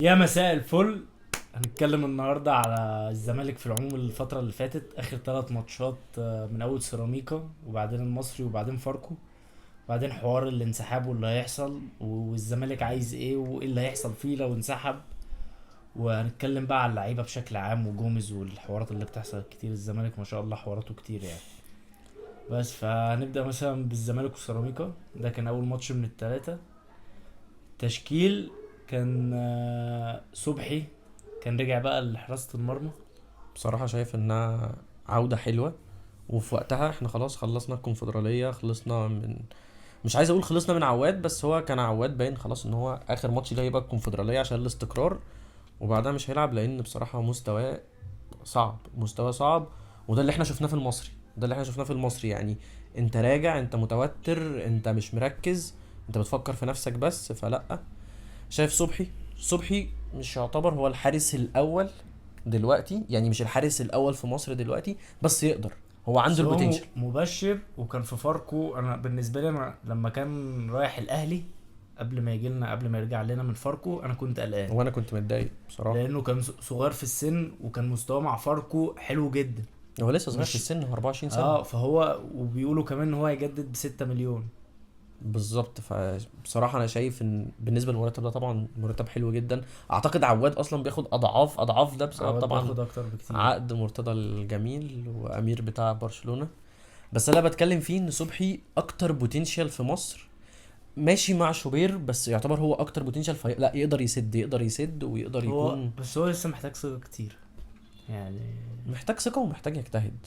يا مساء الفل. هنتكلم النهارده على الزمالك في العموم الفترة اللي فاتت، آخر 3 ماتشات، من أول سيراميكا وبعدين المصري وبعدين فاركو، وبعدين حوار الانسحاب واللي هيحصل والزمالك عايز ايه وايه اللي هيحصل فيه لو انسحب. وهنتكلم بقى على اللعيبة بشكل عام وجوميز والحوارات اللي بتحصل كتير. الزمالك ما شاء الله حواراته كتير يعني. بس فهنبدأ مثلا بالزمالك وسيراميكا. ده كان أول ماتش من التلاتة. تشكيل كان صبحي كان رجع بقى لحراسة المرمى. بصراحة شايف انها عودة حلوة، وفي وقتها احنا خلاص خلصنا الكونفدرالية، خلصنا من، مش عايز اقول خلصنا من عواد، بس هو كان عواد باين خلاص ان هو اخر ماتش ليه هيبقى الكونفدرالية عشان الاستقرار، وبعدها مش هيلعب لان بصراحة مستواه صعب، مستواه صعب. وده اللي احنا شفناه في المصري، ده اللي احنا شفناه في المصري يعني. انت راجع، انت متوتر، انت مش مركز، انت بتفكر في نفسك بس، فلا. شايف صبحي مش يعتبر هو الحارس الاول دلوقتي، يعني مش الحارس الاول في مصر دلوقتي، بس يقدر، هو عنده بس هو البوتنشال. مبشر وكان في فاركو. انا بالنسبة لي انا لما كان رايح الاهلي قبل ما يجي لنا، قبل ما يرجع لنا من فاركو، انا كنت قلقان وانا كنت متضايق بصراحه. لانه كان صغير في السن وكان مستواه مع فاركو حلو جدا. هو لسه صغير في مش السن، هو 24 سنه. فهو وبيقولوا كمان ان هو هيجدد ب6 مليون. بالظبط، فبصراحه انا شايف ان بالنسبه للمرتب ده طبعا مرتب حلو جدا. اعتقد عواد اصلا بياخد اضعاف اضعاف ده، بسبب عواد طبعا بياخد اكتر بكتير. عقد مرتضى الجميل وامير بتاع برشلونه. بس انا بتكلم فيه ان صبحي اكتر بوتنشال في مصر، ماشي مع شوبير، بس يعتبر هو اكتر بوتنشال لا، يقدر يسد ويقدر هو يكون. بس هو لسه محتاج ثقة كتير يعني. محتاج ثقه ومحتاج يجتهد،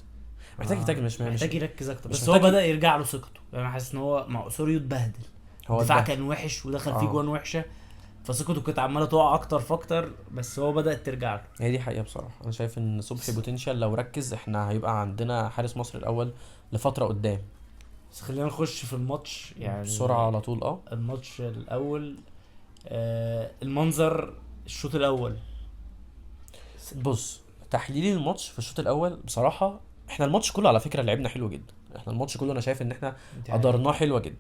محتاج يجتهد، مش محتاج يركز اكتر، مش بس هو محتاج بدأ يرجع له ثقته. يعني انا حاسس ان هو مع اسوريو اتبهدل. هو الدفاع اتبهدل. كان وحش ودخل فيه اه، جوان وحشه، فثقته كانت عماله تقع اكتر فاكتر، بس هو بدأت ترجع له. هي دي حقيقه بصراحه. انا شايف ان صبحي بس, بوتنشال لو ركز احنا هيبقى عندنا حارس مصر الاول لفتره قدام. بس خلينا نخش في الماتش بسرعه يعني. على طول، اه. الماتش الاول، المنظر، الشوط الاول. بص، تحليلي الماتش في الشوط الاول بصراحه، احنا الماتش كله على فكره لعبنا حلو جدا. احنا الماتش كله انا شايف ان احنا دي حقيقة. قدرناه حلوه جدا.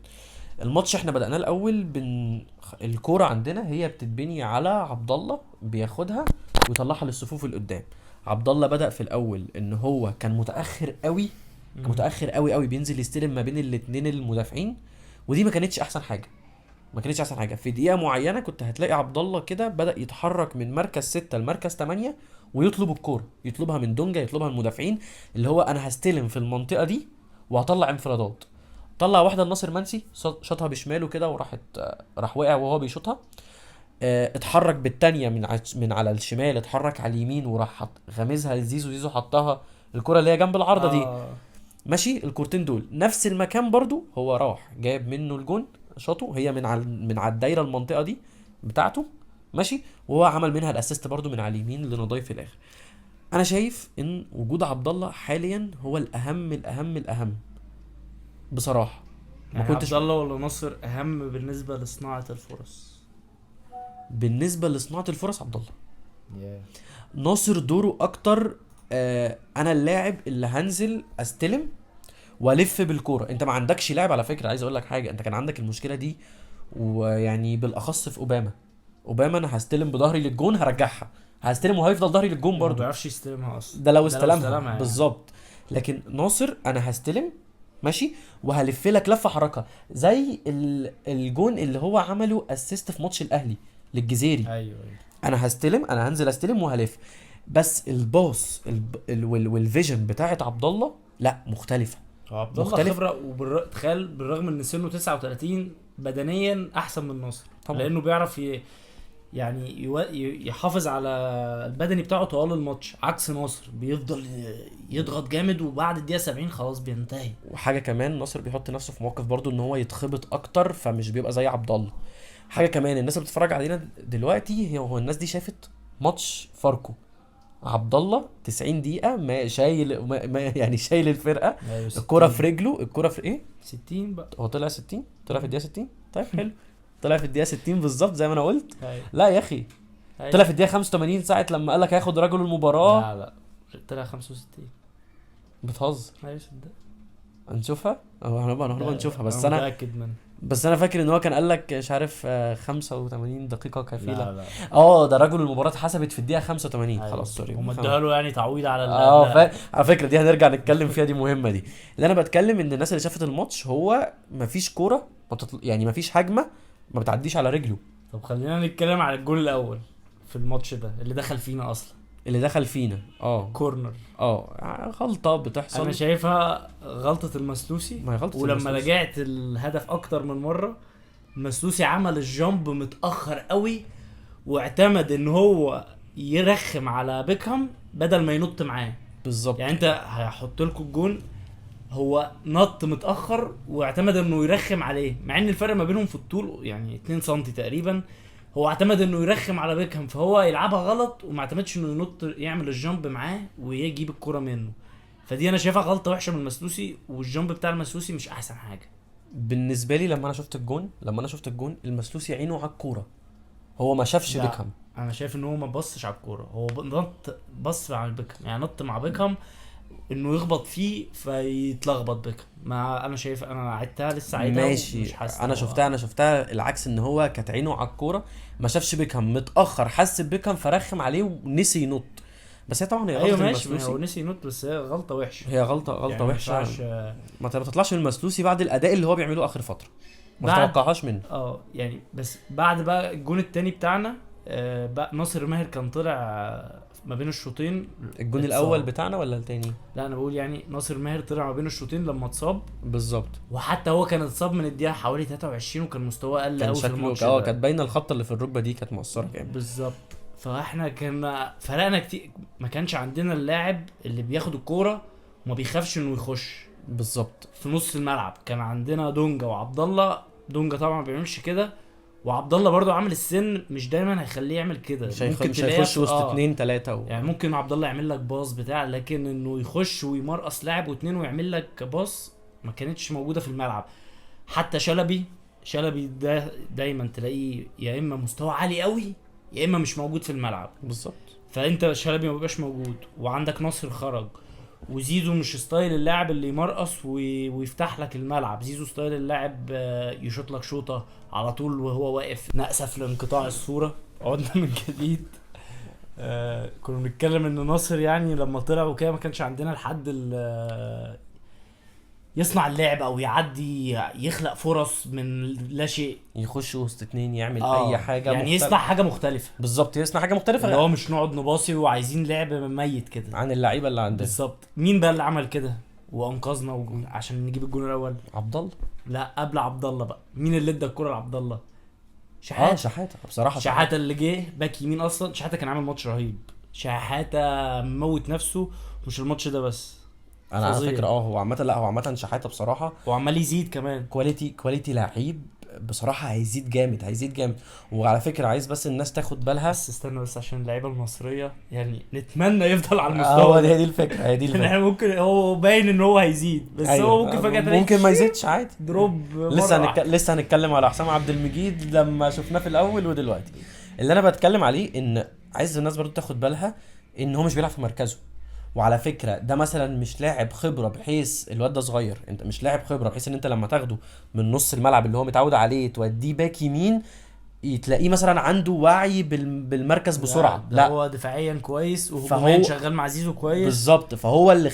الماتش احنا بدأناه الاول الكوره عندنا هي بتتبني على عبد الله، بياخدها ويطلعها للصفوف اللي قدام. عبد الله بدأ في الاول ان هو كان متأخر قوي، كان مم. متأخر قوي قوي، بينزل يستلم ما بين الاتنين المدافعين، ودي ما كانتش احسن حاجه. ما كانتش احسن حاجه. في دقيقه معينه كنت هتلاقي عبد الله كده بدأ يتحرك من مركز 6 لمركز 8، ويطلب الكوره، يطلبها من دونجا، يطلبها من المدافعين، اللي هو انا هستلم في المنطقه دي وهطلع انفرادات. طلع واحده لناصر منسي، شاطها بشماله كده وراحت، راح وقع وهو بيشوطها. اتحرك بالتانية من على الشمال، اتحرك على اليمين وراح غمزها لزيزو، زيزو حطها الكرة اللي هي جنب العارضة دي. اه ماشي، الكورتين دول نفس المكان برضو، هو راح جايب منه الجون، شاطه هي من على الدايرة المنطقة دي بتاعته. ماشي، وهو عمل منها الاسيست برضو من على اليمين لنضاي في الاخر. انا شايف ان وجود عبد الله حاليا هو الاهم الاهم الاهم بصراحة. ما يعني عبد كنتش الله ولا ناصر اهم بالنسبه لصناعه الفرص؟ بالنسبة لصناعة الفرص عبد الله. yeah. ناصر دوره اكتر. انا اللاعب اللي هنزل استلم والف بالكوره. انت ما عندكش لاعب، على فكره عايز اقول لك حاجه، انت كان عندك المشكله دي، ويعني بالاخص في اوباما انا هستلم بظهري للجون هرجعها، هستلم وهيفضل ظهري للجون وما برضو. بيعرفش يستلمها اصلا. ده لو ده لو استلمها استلمها يعني. بالظبط. لكن ناصر انا هستلم، ماشي، وهلف لك لفه حركه زي الجون اللي هو عمله اسيست في ماتش الاهلي للجزيري. ايوه ايوه. انا هستلم، انا هنزل استلم وهلف. بس الباص والفيجن بتاعت عبد الله لا، مختلفه. هو عبد الله مختلف خبره تخيل بالرغم ان سنه 39 بدنيا احسن من ناصر، طبعا. لانه بيعرف يعني يحافظ على البدني بتاعه طوال الماتش، عكس ناصر بيفضل يضغط جامد وبعد الدقيقه 70 خلاص بينتهي. وحاجه كمان، ناصر بيحط نفسه في موقف برضو ان هو يتخبط اكتر، فمش بيبقى زي عبد الله. حاجه كمان، الناس اللي بتتفرج علينا دلوقتي هو الناس دي شافت ماتش فاركو. عبد الله 90 دقيقه ما شايل، ما يعني شايل الفرقه. ايوه الكره في 60. رجله، الكره في ايه. 60 بقى. هو طلع 60، طلع في الدقيقه 60. طيب حلو، طلع في الدقيقه 60 بالظبط زي ما انا قلت. ايوه لا يا اخي، طلع ايوه. في الدقيقه 85 ساعه لما قال لك هياخد رجل المباراه. لا لا، طلع 65. بتهزر. ايوه صدق. هنشوفها، هنبقى لا نشوفها، انا بس انا متاكد منه. بس انا فاكر ان هو كان قال لك مش عارف 85 دقيقه كفيله. لا ده رجل المباراه اتحسبت في الدقيقه 85. أيوة. خلاص سوري. هم اداها له يعني تعويض على على فكره دي هنرجع نتكلم فيها، دي مهمه دي. اللي انا بتكلم ان الناس اللي شافت الماتش، هو مفيش كوره يعني مفيش هجمه ما بتعديش على رجله. طب خلينا نتكلم على الجول الاول في الماتش ده اللي دخل فينا اصلا. اللي دخل فينا كورنر. غلطه بتحصل. انا شايفها غلطة المسلوسي. ما هي غلطه ولما المسلوسي. رجعت الهدف اكتر من مرة، المسلوسي عمل الجامب متأخر قوي، واعتمد ان هو يرخم على بيكهام بدل ما ينط معاه. بالظبط. يعني انت هيحط لكم الجون، هو نط متأخر واعتمد انه يرخم عليه، مع ان الفرق ما بينهم في الطول يعني 2 سم تقريبا. هو اعتمد انه يرخم على بيكهام، فهو يلعبها غلط وما اعتمدش انه ينط يعمل الجامب معاه ويجيب الكرة منه. فدي انا شايفها غلطة وحشة من المسلوسي، والجامب بتاع المسلوسي مش احسن حاجة. بالنسبه لي لما انا شفت الجون المسلوسي عينه على الكوره، هو ما شافش لا. بيكهام. انا شايف ان هو ما بصش على الكوره، هو نط بص على بيكهام، يعني نط مع بيكهام انه يخبط فيه فيتلخبط بيكهام. ما انا شايف، انا عدتها لسه عيدها ماشي. ومش حاسس انا شفتها العكس، ان هو كانت عينه على الكوره، ما شافش بيكهام متاخر، حس ببيكهام فرخم عليه ونسي ينط. بس هي طبعا هي غلطه ايوه ماشي، ما هو المسلوسي. نسي ينط، بس هي غلطه وحشه. هي غلطه يعني ما وحشه. ينفعش. ما تطلعش من المسلوسي بعد الاداء اللي هو بيعمله اخر فتره، ما بعد تتوقعهاش منه. يعني بس بعد بقى الجون التاني بتاعنا، بقى ناصر ماهر كان طلع ما بين الشوطين. الجون اتصاب. الاول بتاعنا ولا التاني؟ لا انا بقول يعني ناصر ماهر طلع ما بين الشوطين لما اتصاب، بالظبط. وحتى هو كان اتصاب من الدقيقه حوالي 23 وكان مستواه قل كان قوي في شكله الماتش كانت باينه الخبطه اللي في الركبه دي كانت مؤثره جامد. بالظبط. فاحنا كنا فرقنا كتير، ما كانش عندنا اللاعب اللي بياخد الكوره وما بيخافش انه يخش بالظبط. في نص الملعب. كان عندنا دونجا وعبد الله. دونجا طبعا ما بيعملش كده، وعبد الله برضو عامل السن مش دايما هيخليه يعمل كده. مش تلاقيه هيخش وسط 2 3 يعني ممكن عبد الله يعمل لك باص بتاع، لكن انه يخش ويمرقص لاعب واتنين ويعمل لك باص ما كانتش موجوده في الملعب. حتى شلبي ده دايما تلاقيه يا اما مستوى عالي قوي يا اما مش موجود في الملعب. بالظبط. فانت شلبي ما بيبقاش موجود، وعندك ناصر خرج، وزيزو مش ستايل اللاعب اللي يمرقص ويفتح لك الملعب. زيزو ستايل اللاعب يشوط لك شوطه على طول وهو واقف. نأسف لانقطاع الصوره، عدنا من جديد. كنا بنتكلم ان ناصر يعني لما طلع وكده ما كانش عندنا الحد يصنع اللعب او يعدي يخلق فرص من لا شيء، يخش وسط 2 يعمل اي حاجه يعني يصنع حاجه مختلفه. بالظبط، يصنع حاجه مختلفه اللي هو مش نقعد نباصي وعايزين لعب ميت كده عن اللعيبه اللي عندنا. بالظبط. مين بقى اللي عمل كده وانقذنا عشان نجيب الجون الاول؟ عبد الله. لا قبل عبد الله بقى مين اللي ادى الكره لعبد الله؟ شحاته. شحاته بصراحه. شحاته اللي جه باك يمين اصلا. شحاته كان عامل ماتش رهيب. شحاته موت نفسه، مش الماتش ده بس. انا على فكره هو عامه شحاته بصراحه، وعمال يزيد كمان كواليتي لعيب بصراحه. هيزيد جامد. وعلى فكره عايز بس الناس تاخد بالها، بس استنى بس عشان اللعيبه المصريه يعني نتمنى يفضل على هو المستوى. دي الفكره يعني ممكن هو باين ان هو هيزيد، بس أيوة. هو ممكن فجاه ممكن ما يزيدش عادي دروب. لسه هنتكلم على حسام عبد المجيد لما شفناه في الاول ودلوقتي. اللي انا بتكلم عليه ان عايز الناس برضو تاخد بالها ان هو مش بيلعب في مركزه. وعلى فكره ده مثلا مش لاعب خبره، بحيث الواد ده صغير، انت مش لاعب خبره بحيث ان انت لما تاخده من نص الملعب اللي هو متعود عليه توديه باك يمين تلاقيه مثلا عنده وعي بالمركز بسرعه. لا هو دفاعيا كويس وهجوميا شغال مع زيزو كويس بالظبط. فهو اللي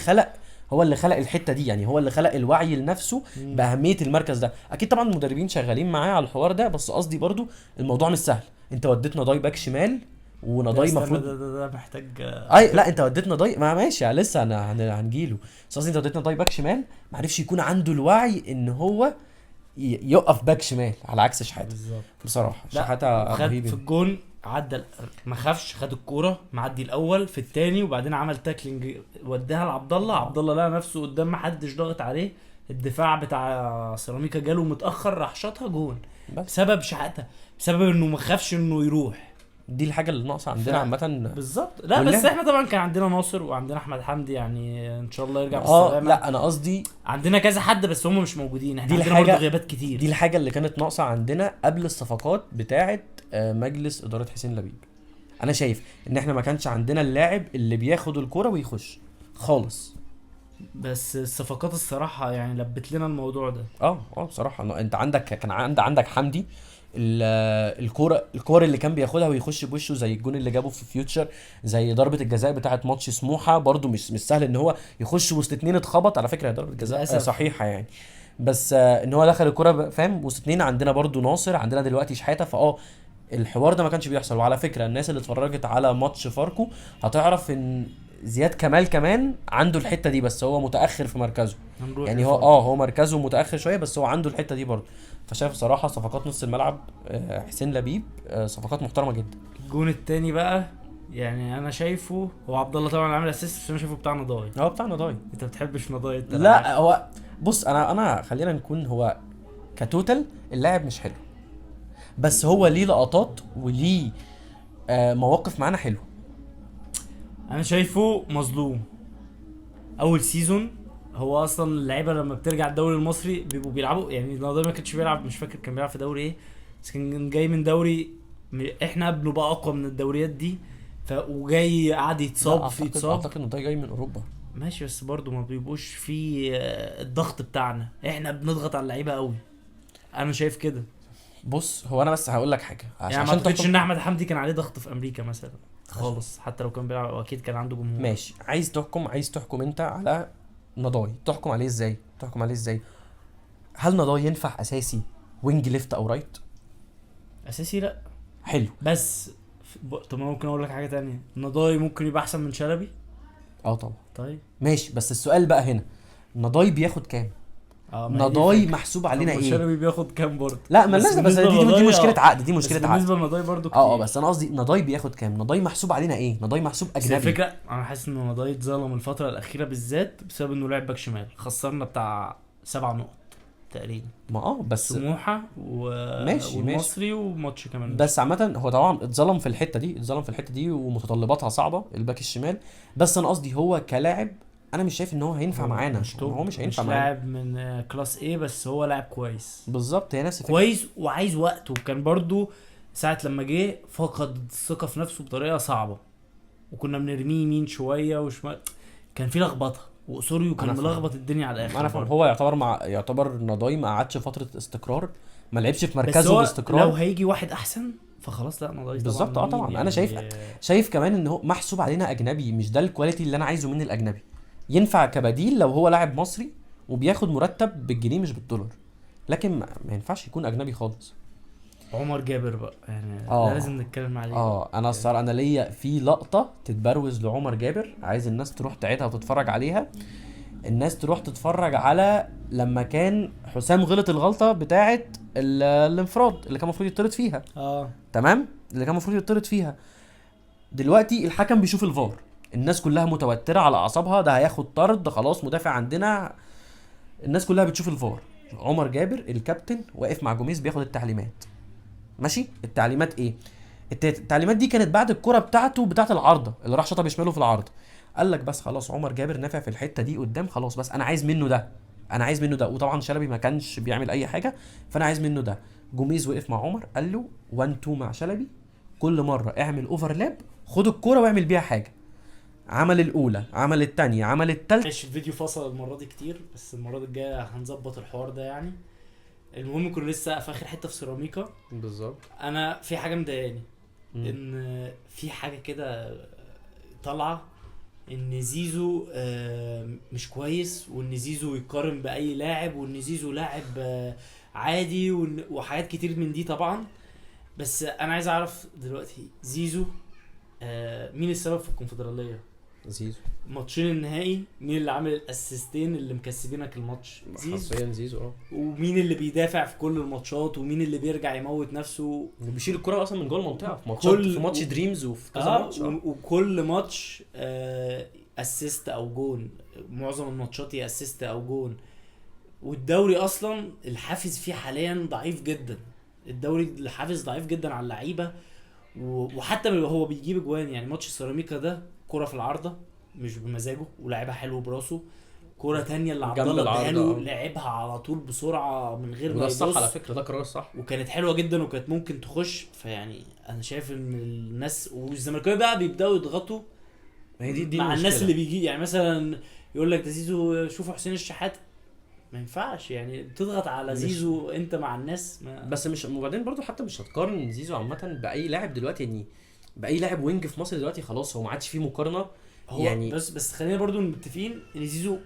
خلق الحته دي، يعني هو اللي خلق الوعي لنفسه باهميه المركز ده. اكيد طبعا المدربين شغالين معاه على الحوار ده، بس قصدي برضو الموضوع مش سهل. انت وديتنا ضاي باك شمال ونضاي المفروض ده محتاج لا انت وديتنا ضاي ما ماشي لسه هنجيله. بس قصدي انت وديتنا ضاي باك شمال ما عرفش يكون عنده الوعي ان هو يقف باك شمال على عكس شحاته بصراحه. شحاته رهيب في الجون، عدى ما خافش، خد الكوره معدي الاول في الثاني وبعدين عمل تاكلينج وداها لعبد الله. عبد الله لقى نفسه قدام ما حدش ضاغط عليه، الدفاع بتاع سيراميكا جاله متاخر راح شاطها جون بسبب شحاته، بسبب انه ما خافش انه يروح. دي الحاجه اللي ناقصه عندنا عامه بالظبط. لا بس احنا طبعا كان عندنا ناصر وعندنا احمد حمدي، يعني ان شاء الله يرجع بالسلامه. لا انا قصدي عندنا كذا حد بس هم مش موجودين. احنا عندنا برضه غيابات كتير. دي الحاجه اللي كانت ناقصه عندنا قبل الصفقات بتاعه مجلس اداره حسين لبيب. انا شايف ان احنا ما كانش عندنا اللاعب اللي بياخد الكرة ويخش خالص. بس الصفقات الصراحه يعني لبت لنا الموضوع ده. بصراحه انت عندك كان عندك حمدي، الكوره اللي كان بياخدها ويخش بوشه زي الجون اللي جابه في فيوتشر، زي ضربه الجزاء بتاعه ماتش سموحه برضو مش سهل ان هو يخش وسط اتنين اتخبط. على فكره ضربه جزاء للاسف. صحيحه يعني، بس ان هو دخل الكوره فاهم وسط اتنين. عندنا برضو ناصر، عندنا دلوقتي شحاته، الحوار ده ما كانش بيحصل. وعلى فكره الناس اللي اتفرجت على ماتش فاركو هتعرف ان زياد كمال كمان عنده الحته دي، بس هو متاخر في مركزه. هنروح يعني هو لفرق. هو مركزه متاخر شويه، بس هو عنده الحته دي برضه. فشايف صراحه صفقات نص الملعب حسين لبيب صفقات محترمه جدا. الجون التاني بقى يعني انا شايفه هو عبد الله طبعا عامل اسيست، بس انا شايفه بتاع نضاي. هو بتاعنا ضاي. انت بتحبش نضاي انت، أنا عارف. لا هو بص، انا خلينا نكون هو كتوتال اللاعب مش حلو، بس هو ليه لقطات وليه مواقف معانا حلو. انا شايفه مظلوم. اول سيزون هو اصلا اللعيبه لما بترجع الدوري المصري بيبقوا بيلعبوا، يعني نضاي ما كانش بيلعب، مش فاكر كان بيلعب في دوري ايه، بس كان جاي من دوري احنا قبله بقى اقوى من الدوريات دي. وجاي قاعد يتصاب لا في اعتقد اتصاب. اعتقد ان ضاي جاي من اوروبا. ماشي، بس برضو ما بيبقوش في الضغط بتاعنا، احنا بنضغط على اللعيبه قوي. انا شايف كده. بص هو انا بس هقول لك حاجه يعني ما اعتقدش ان احمد حمدي كان عليه ضغط في امريكا مثلا خالص، حتى لو كان بيلعب اكيد كان عنده جمهور. ماشي، عايز تحكم انت على نضاي، تحكم عليه ازاي؟ هل نضاي ينفع اساسي وينج ليفت او رايت؟ اساسي لا. حلو. بس طب ممكن اقول لك حاجه تانية، نضاي ممكن يبقى احسن من شلبي. طبعا. طيب ماشي، بس السؤال بقى هنا، نضاي بياخد كام؟ ما هي دي نضاي الفكرة. محسوب علينا طب ايه؟ شلبي بياخد كام برضه؟ لا مالناش، بس بالنسبة دي لنضاي مشكله عقد، دي بس مشكله عقد. بالنسبه لنضاي برضه كتير. بس انا قصدي نضاي بياخد كام؟ نضاي محسوب علينا ايه؟ نضاي محسوب بس اجنبي. الفكره انا حاسس ان نضاي اتظلم الفتره الاخيره بالذات بسبب انه لعب باك شمال، خسرنا بتاع 7 نقط تقريبا. ما بس سموحه ماشي والمصري وماتش كمان. بس عامة هو طبعا اتظلم في الحتة دي ومتطلباتها صعبة الباك الشمال. بس انا قصدي هو كلاعب انا مش شايف ان هو هينفع معانا. مش توب، هو مش هينفع مش معانا. لاعب من كلاس ايه، بس هو لاعب كويس. بالظبط، هي نفس الفكرة. كويس وعايز وقت، وكان برضو ساعة لما جه فقد الثقة في نفسه بطريقة صعبة، وكنا بنرميه يمين شوية وشمال، كان في لخبطة، وأسوريو كان أنا فاهم. ملخبط الدنيا على الآخر. انا فاهم. برضو. هو يعتبر نضاي ما قعدش فترة استقرار، ما لعبش في بس مركزه هو باستقرار. لو هيجي واحد أحسن فخلاص لا نضاي بالظبط. طبعا. طبعا مين انا شايف كمان ان هو محسوب علينا اجنبي، مش ده الكواليتي اللي انا عايزه من الاجنبي. ينفع كبديل لو هو لاعب مصري وبياخد مرتب بالجنيه مش بالدولار، لكن ما ينفعش يكون اجنبي خالص. عمر جابر بقى يعني آه. لازم نتكلم عليه. انا الصراحه انا ليا في لقطه تتبروز لعمر جابر، عايز الناس تروح تعيدها وتتفرج عليها. الناس تروح تتفرج على لما كان حسام غلط الغلطه بتاعه الانفراد اللي كان المفروض يطرد فيها. تمام، اللي كان المفروض يطرد فيها. دلوقتي الحكم بيشوف الفار، الناس كلها متوتره على اعصابها، ده هياخد طرد خلاص، مدافع عندنا. الناس كلها بتشوف الفار. عمر جابر الكابتن واقف مع جوميز بياخد التعليمات. ماشي، التعليمات ايه؟ التعليمات دي كانت بعد الكرة بتاعه العارضه اللي راح شاطها بشماله في العارضه. قال لك بس خلاص عمر جابر نافع في الحته دي قدام، خلاص بس انا عايز منه ده. وطبعا شلبي ما كانش بيعمل اي حاجه، فانا عايز منه ده. جوميز وقف مع عمر قال له 1 2 مع شلبي، كل مره اعمل اوفرلاب، خد الكرة واعمل بيها حاجه. عمل الاولى، عمل الثانيه، عمل الثالثه. ماشي، الفيديو فصل المرة دي كتير، بس المرة الجاية هنظبط الحوار ده يعني. المهم كنا لسه في اخر حته في سيراميكا. بالظبط. انا في حاجه مضايقاني، ان في حاجه كده طالعه ان زيزو مش كويس، وان زيزو يقارن باي لاعب، وان زيزو لاعب عادي، وحاجات كتير من دي طبعا. بس انا عايز اعرف دلوقتي زيزو مين السبب في الكونفدراليه؟ زيزو. ماتشين النهائي مين اللي عامل الاسيستين اللي مكسبينك الماتش؟ زيزو. حرفيا زيزو. ومين اللي بيدافع في كل الماتشات، ومين اللي بيرجع يموت نفسه، بيشيل الكرة اصلا من جوه المنطقه في كل ماتش دريمز وفي كذا ماتش. وكل ماتش اسيست او جون، معظم الماتشات هي اسيست او جون. والدوري اصلا الحافز فيه حاليا ضعيف جدا، الدوري الحافز ضعيف جدا على اللعيبه. وحتى هو بيجيب اجوان، يعني ماتش سيراميكا ده كرة في العارضة مش بمزاجه ولعبها حلو براسه، كرة تانية اللي عبد الله اداله لعبها على طول بسرعة من غير ما يبص. صح على فكرة، ده قرار صح وكانت حلوة جدا وكانت ممكن تخش. فيعني انا شايف ان الناس والزمالكاويه بقى بيبداوا يضغطوا دي مع الناس اللي بيجي، يعني مثلا يقول لك ده زيزو شوفوا حسين الشحات، ما ينفعش يعني تضغط على مش- زيزو انت مع الناس ما. بس مش، وبعدين برضو حتى مش هتقارن زيزو عامه باي لاعب دلوقتي يعني، باي لاعب وينج في مصر دلوقتي خلاص هو ما عادش فيه مقارنه. هو يعني بس خلينا برضو متفقين ان زيزو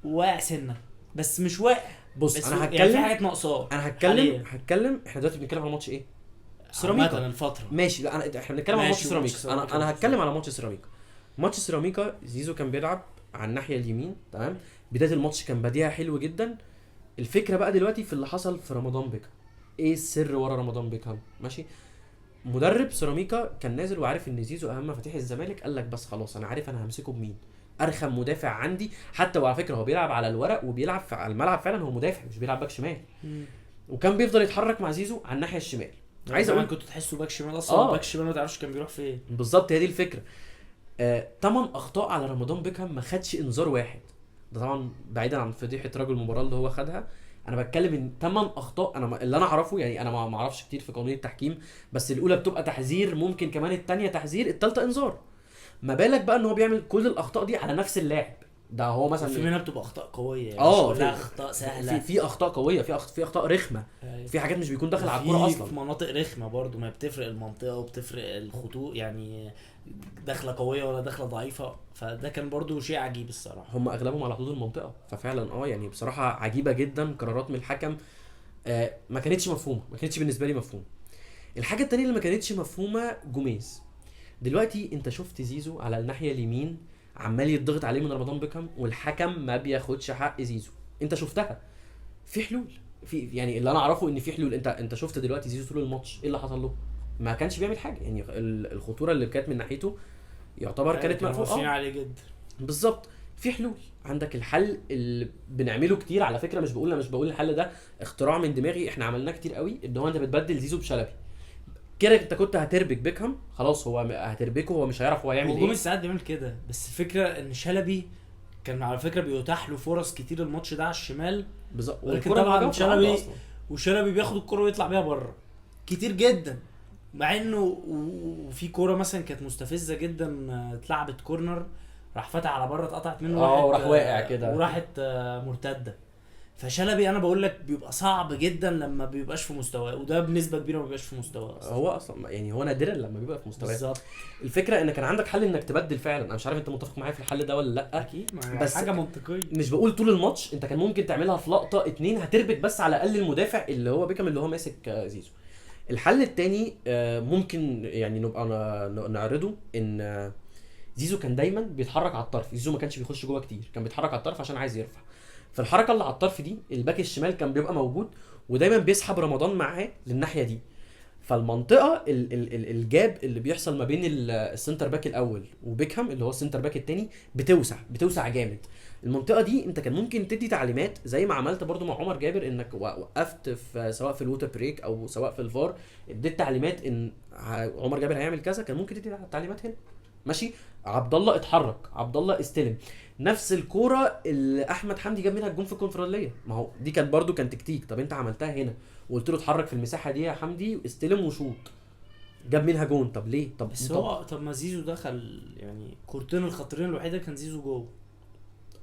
واقع سنه، بس مش واقع. بص بس انا يعني في هتكلم، حاجات ناقصاه. انا حاليا. هتكلم احنا دلوقتي بنتكلم على ماتش ايه؟ عامة سيراميكا. الفتره. ماشي، لا احنا بنتكلم على ماتش ماشي، سيراميكا. وماتش سيراميكا انا بالظبط. هتكلم على ماتش سيراميكا. ماتش سيراميكا زيزو كان بيلعب على الناحيه اليمين تمام. بدايه الماتش كان باديها حلو جدا. الفكره بقى دلوقتي في اللي حصل في رمضان بيكهام. ايه السر ورا رمضان بيكهام؟ ماشي، مدرب سيراميكا كان نازل وعارف ان زيزو اهم مفاتيح الزمالك، قال لك بس خلاص انا عارف انا همسكه بمين، ارخم مدافع عندي. حتى وعلى فكره هو بيلعب على الورق وبيلعب على الملعب فعلا، هو مدافع مش بيلعب باك شمال، وكان بيفضل يتحرك مع زيزو على الناحيه الشمال. عايز اقول كنت تحسه باك شمال اصلا، باك شمال ما تعرفش كان بيروح فين. بالظبط، هي دي الفكره. 8 اخطاء على رمضان بيكهام ما خدش انذار واحد. ده طبعا بعيدا عن فضيحه رجل المباراه اللي هو خدها، انا بتكلم ان 8 اخطاء. انا اللي انا اعرفه يعني، انا ما اعرفش كتير في قوانين التحكيم، بس الاولى بتبقى تحذير، ممكن كمان الثانيه تحذير، الثالثه انذار. ما بالك بقى ان هو بيعمل كل الاخطاء دي على نفس اللاعب ده؟ هو مثلا في منها بتبقى اخطاء قويه يعني، اه مش كلها اخطاء سهله. في اخطاء قويه، في اخطاء رخمه، في حاجات مش بيكون داخل على الكوره في اصلا. مناطق رخمه برضو، ما بتفرق المنطقه وبتفرق الخطوط يعني، داخله قويه ولا داخله ضعيفه. فده كان برضو شيء عجيب الصراحه. هم اغلبهم على حدود المنطقه، ففعلا يعني بصراحه عجيبه جدا قرارات من الحكم. ما كانتش مفهومه، ما كانتش بالنسبه لي مفهومه. الحاجه التانية اللي ما كانتش مفهومه جوميز. دلوقتي انت شفت زيزو على الناحيه اليمين عمال يتضغط عليه من رمضان بيكهام، والحكم ما بياخدش حق زيزو. انت شفتها في حلول، في يعني اللي انا اعرفه ان في حلول. انت شفت دلوقتي زيزو طول الماتش ايه اللي حصل له؟ ما كانش بيعمل حاجه يعني. الخطوره اللي كانت من ناحيته يعتبر كانت مقفوله. عليه جدا. بالظبط. في حلول عندك. الحل اللي بنعمله كتير على فكره، مش بقول الحل ده اختراع من دماغي، احنا عملناه كتير قوي، ان هو انت بتبدل زيزو بشلبي كده. انت كنت هتربك بيكهام خلاص، هو هتربكه، هو مش هيعرف هو هيعمل هجوم ايه. الساعات بيعمل كده، بس الفكره ان شلبي كان على فكره بيتاح له فرص كتير الماتش ده على الشمال. بالظبط. ولكن والكرة طبعا جت في العارضة شلبي أصلاً. وشلبي بياخد الكرة ويطلع بيها بره كتير جدا، مع انه وفي كوره مثلا كانت مستفزه جدا، اتلعبت كورنر راح فتح على بره، اتقطعت منه وراح واقع كده وراحت مرتده. فشلبي انا بقول لك بيبقى صعب جدا لما بيبقاش في مستواه، وده بنسبه كبيره ما بيبقاش في مستواه اصلا. هو اصلا يعني هو نادرا لما بيبقى في مستواه. بالظبط. الفكره ان كان عندك حل انك تبدل فعلا. انا مش عارف انت متفق معايا في الحل ده ولا لا. اكيد بس حاجه منطقيه. مش بقول طول الماتش، انت كان ممكن تعملها في لقطه اتنين هتربك بس على الاقل المدافع اللي هو بيكم اللي هو ماسك زيزو. الحل التاني ممكن يعني نبقى نعرضه، ان زيزو كان دايما بيتحرك على الطرف. زيزو ما كانش بيخش جوه كتير، كان بيتحرك على الطرف عشان عايز يرفع. فالحركه اللي على الطرف دي الباك الشمال كان بيبقى موجود، ودايما بيسحب رمضان معاه للناحيه دي. فالمنطقه الجاب اللي بيحصل ما بين السنتر باك الاول وبيكهام اللي هو السنتر باك التاني بتوسع جامد. المنطقه دي انت كان ممكن تدي تعليمات زي ما عملت برضو مع عمر جابر، انك وقفت في سواء في الووتر بريك او سواء في الفار، اديت تعليمات ان عمر جابر هيعمل كذا، كان ممكن تدي تعليمات هنا. ماشي، عبد الله اتحرك، عبد الله استلم. نفس الكوره اللي احمد حمدي جاب منها الجون في الكونفدراليه، ما هو دي كانت برضو كان تكتيك. طب انت عملتها هنا وقلت له اتحرك في المساحه دي يا حمدي، استلم وشوط، جاب منها جون. طب ليه؟ بس هو طب ما زيزو دخل يعني كورتين الخطرين الوحيده كان زيزو جوه.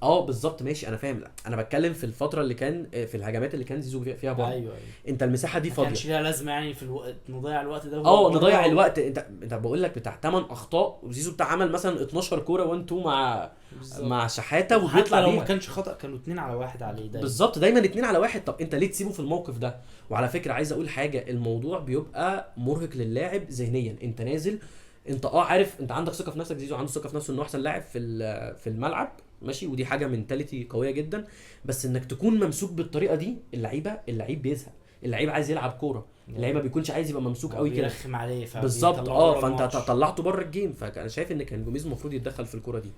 بالظبط ماشي، انا فاهم. لا انا بتكلم في الفتره اللي كان في الهجمات اللي كان زيزو فيها بعض. ايوه. انت المساحه دي ما فاضيه، كانش ليها لازمه يعني في الوقت نضيع الوقت ده. نضيع الوقت. انت بقول لك بتاع 8 اخطاء، وزيزو بتاع عمل مثلا 12 كوره 1 2 مع شحاته وبيطلع لو بيها. ما كانش خطا كانوا 2-1 عليه دايما. بالظبط، دايما 2-1. طب انت ليه تسيبه في الموقف ده؟ وعلى فكره عايز اقول حاجه، الموضوع بيبقى مرهق للاعب ذهنيا. انت نازل، انت عارف، انت عندك ثقه في نفسك، زيزو عنده ثقه في نفسه انه احسن لاعب في الملعب، ماشي، ودي حاجه منتاليتي قويه جدا. بس انك تكون ممسوك بالطريقه دي، اللعيب بيزهق، اللعيب عايز يلعب كوره، اللعيب ما بيكونش عايز يبقى ممسوك قوي كده، بيرخم عليه. بالظبط. فانت طلعته بره الجيم. فانا شايف ان كان جوميز المفروض يتدخل في الكوره دي.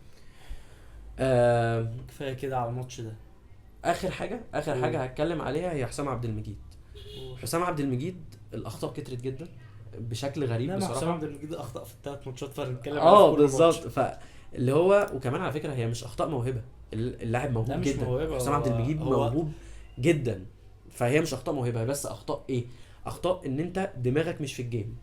كفايه كده على الماتش ده. اخر حاجه هتكلم عليها هي حسام عبد المجيد. حسام عبد المجيد الاخطاء كترت جدا بشكل غريب بصراحه. حسام عبد المجيد اخطا في الثلاث ماتشات، فنتكلم بالظبط. فاللي هو وكمان على فكره هي مش اخطاء موهبه، اللاعب موهوب جدا. حسام عبد المجيد موهوب جدا، فهي مش اخطاء موهبه. بس اخطاء ايه؟ اخطاء ان انت دماغك مش في الجيم،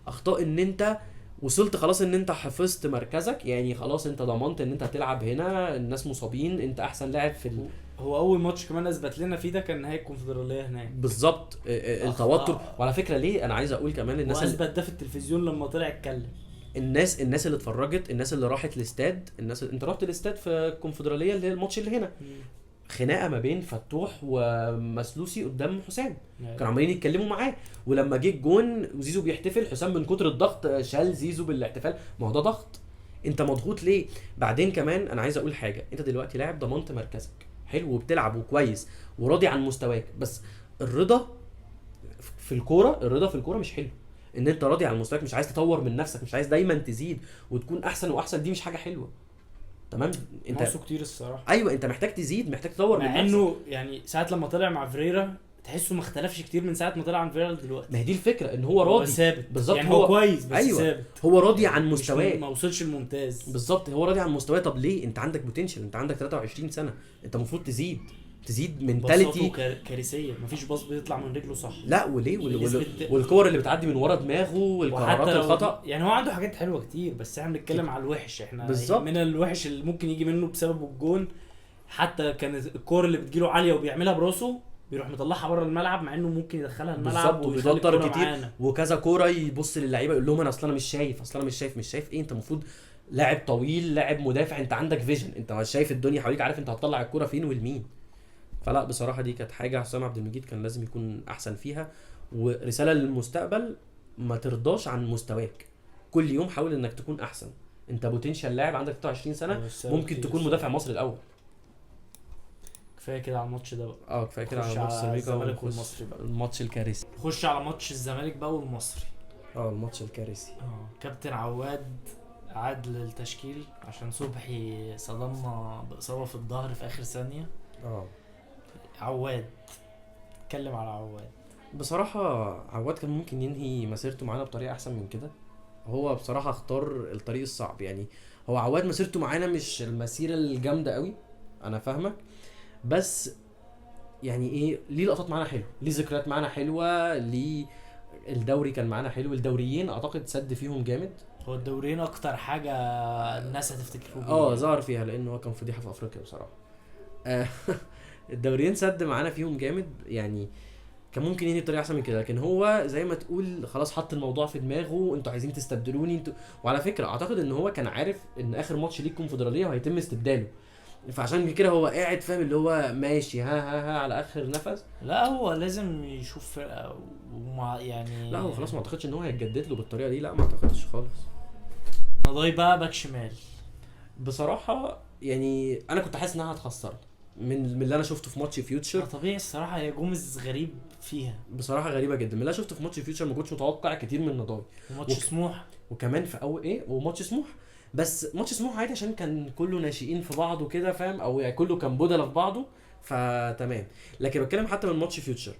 اخطاء ان انت وصلت خلاص ان انت حفظت مركزك، يعني خلاص انت ضمنت ان انت هتلعب هنا، الناس مصابين، انت احسن لاعب في هو اول ماتش كمان اثبت لنا فيه ده كان نهائي الكونفدراليه هناك بالظبط. التوتر. وعلى فكره ليه انا عايز اقول كمان الناس واثبت ده في التلفزيون لما طلع اتكلم. الناس اللي اتفرجت، الناس اللي راحت الاستاد، الناس اللي انت رحت الاستاد في الكونفدراليه اللي هي الماتش اللي هنا، خناقه ما بين فتوح ومسلوسي قدام حسام، كانوا عمالين يتكلموا معاه، ولما جه الجون وزيزو بيحتفل، حسام من كتر الضغط شال زيزو بالاحتفال. ما هو ده ضغط، انت مضغوط ليه؟ بعدين كمان انا عايز اقول حاجه، انت دلوقتي لاعب ضمنت مركزك حلو وبتلعب وكويس وراضي عن مستواك، بس الرضا في الكوره، الرضا في الكوره مش حلو. ان انت راضي عن مستواك، مش عايز تطور من نفسك، مش عايز دايما تزيد وتكون احسن واحسن، دي مش حاجه حلوه. تمام؟ انت كتير الصراحه. ايوه انت محتاج تزيد، محتاج تطور من نفسك. مع انه يعني ساعه لما طلع مع فريرا تحسه ما اختلفش كتير من ساعه ما طلع عن فيرال دلوقتي. ما هي دي الفكره، ان هو راضي ثابت بالظبط، يعني هو كويس بس أيوة. ثابت، هو راضي عن مستواه، ما وصلش الممتاز بالظبط، هو راضي عن مستواه. طب ليه؟ انت عندك بوتنشال، انت عندك 23 سنه، انت المفروض تزيد منتاليتي كارثيه، مفيش باص بيطلع من رجله صح. لا وليه والكور اللي بتعدي من ورا دماغه والقرارات الخطا، يعني هو عنده حاجات حلوه كتير، بس احنا بنتكلم على الوحش. احنا بالظبط من الوحش اللي ممكن يجي منه بسبب الجون. حتى كانت الكور اللي بتجيله عاليه وبيعملها براسه بيروح مطلعها بره الملعب، مع انه ممكن يدخلها الملعب وبيضطر كتير معانا. وكذا كوره يبص للعيبه يقول لهم انا اصلا مش شايف، مش شايف ايه؟ انت المفروض لاعب طويل، لاعب مدافع، انت عندك فيجن، انت شايف الدنيا حواليك، عارف انت هتطلع الكوره فين والمين. فلا بصراحه دي كانت حاجه حسام عبد المجيد كان لازم يكون احسن فيها، ورساله للمستقبل، ما ترضاش عن مستواك، كل يوم حاول انك تكون احسن. انت بوتنشال لاعب، عندك 23 سنه، ممكن تكون مدافع مصر الاول. كفايه كده على الماتش ده بقى. كفايه كده على ماتش الزمالك والمصري بقى، الماتش الكارثي. خش على ماتش الزمالك بقى والمصري. الماتش الكارثي. كابتن عواد عاد للتشكيل عشان صبحي صدمنا باصابه في الظهر في اخر ثانيه. عواد، اتكلم على عواد. بصراحه عواد كان ممكن ينهي مسيرته معانا بطريقه احسن من كده، هو بصراحه اختار الطريق الصعب. يعني هو عواد مسيرته معانا مش المسيره الجامده قوي، انا فاهمك، بس يعني ايه، ليه لقطات معانا حلوه، ليه ذكريات معانا حلوه، ليه الدوري كان معانا حلو، الدوريين اعتقد سد فيهم جامد. هو الدوريين اكتر حاجه الناس هتفتكره بيه ظهر فيها، لانه هو كان فضيحه في افريقيا بصراحه. الدوريين سد معانا فيهم جامد، يعني كان ممكن ينهي بطريقه احسن من كده، لكن هو زي ما تقول خلاص حط الموضوع في دماغه، انتوا عايزين تستبدلوني انتوا. وعلى فكره اعتقد ان هو كان عارف ان اخر ماتش ليه الكونفدراليه وهيتم استبداله، فعشان كده هو قاعد فاهم اللي هو ماشي ها على اخر نفس. لا هو لازم يشوف فرقه يعني لا هو خلاص ما اعتقدش ان هو هيتجدد له بالطريقه دي، لا ما اعتقدش خالص. نضاي بقى باك شمال، بصراحه يعني انا كنت حاسس انها هتخسر من اللي انا شفته في ماتش فيوتشر. طبيعي الصراحه، هي جوميز غريب فيها بصراحه غريبه جدا، من اللي انا شفته في ماتش فيوتشر ما كنتش متوقع كتير من نضاي. وماتش سموح وكمان في اول وماتش سموح، بس ماتش سموح عادي عشان كان كله ناشئين في بعض وكده فاهم، او يعني كله كان بدله في بعضه فتمام. لكن بتكلم حتى من ماتش فيوتشر